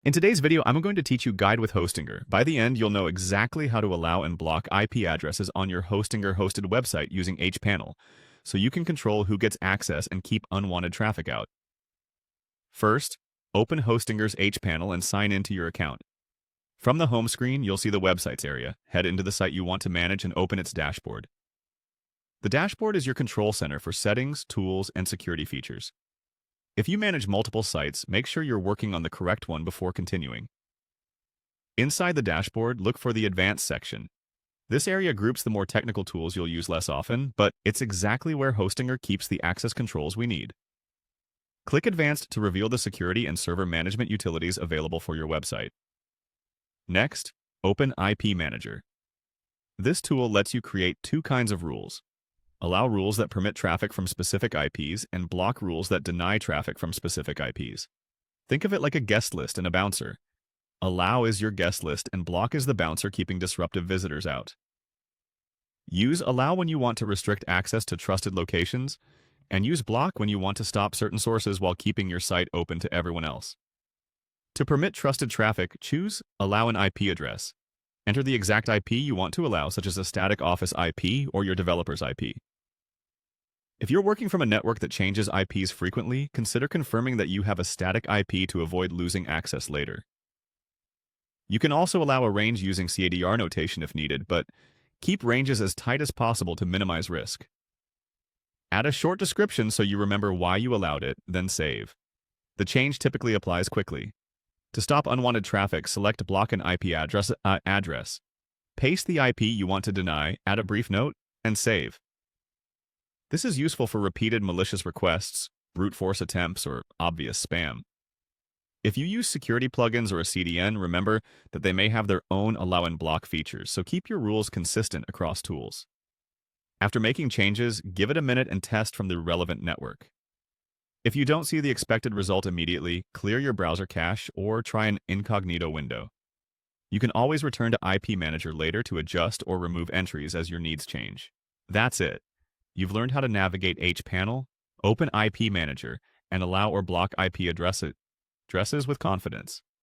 In today's video, I'm going to teach you Guide with Hostinger. By the end, you'll know exactly how to allow and block IP addresses on your Hostinger hosted website using hPanel, so you can control who gets access and keep unwanted traffic out. First, open Hostinger's hPanel and sign into your account. From the home screen, you'll see the Websites area. Head into the site you want to manage and open its dashboard. The dashboard is your control center for settings, tools, and security features. If you manage multiple sites, make sure you're working on the correct one before continuing. Inside the dashboard, look for the Advanced section. This area groups the more technical tools you'll use less often, but it's exactly where Hostinger keeps the access controls we need. Click Advanced to reveal the security and server management utilities available for your website. Next, open IP Manager. This tool lets you create two kinds of rules. Allow rules that permit traffic from specific IPs and block rules that deny traffic from specific IPs. Think of it like a guest list and a bouncer. Allow is your guest list and block is the bouncer keeping disruptive visitors out. Use allow when you want to restrict access to trusted locations, and use block when you want to stop certain sources while keeping your site open to everyone else. To permit trusted traffic, choose allow an IP address. Enter the exact IP you want to allow, such as a static office IP or your developer's IP. If you're working from a network that changes IPs frequently, consider confirming that you have a static IP to avoid losing access later. You can also allow a range using CADR notation if needed, but keep ranges as tight as possible to minimize risk. Add a short description so you remember why you allowed it, then save. The change typically applies quickly. To stop unwanted traffic, select Block an IP address. Paste the IP you want to deny, add a brief note, and save. This is useful for repeated malicious requests, brute force attempts, or obvious spam. If you use security plugins or a CDN, remember that they may have their own allow and block features, so keep your rules consistent across tools. After making changes, give it a minute and test from the relevant network. If you don't see the expected result immediately, clear your browser cache or try an incognito window. You can always return to IP Manager later to adjust or remove entries as your needs change. That's it. You've learned how to navigate hPanel, open IP Manager, and allow or block IP addresses with confidence.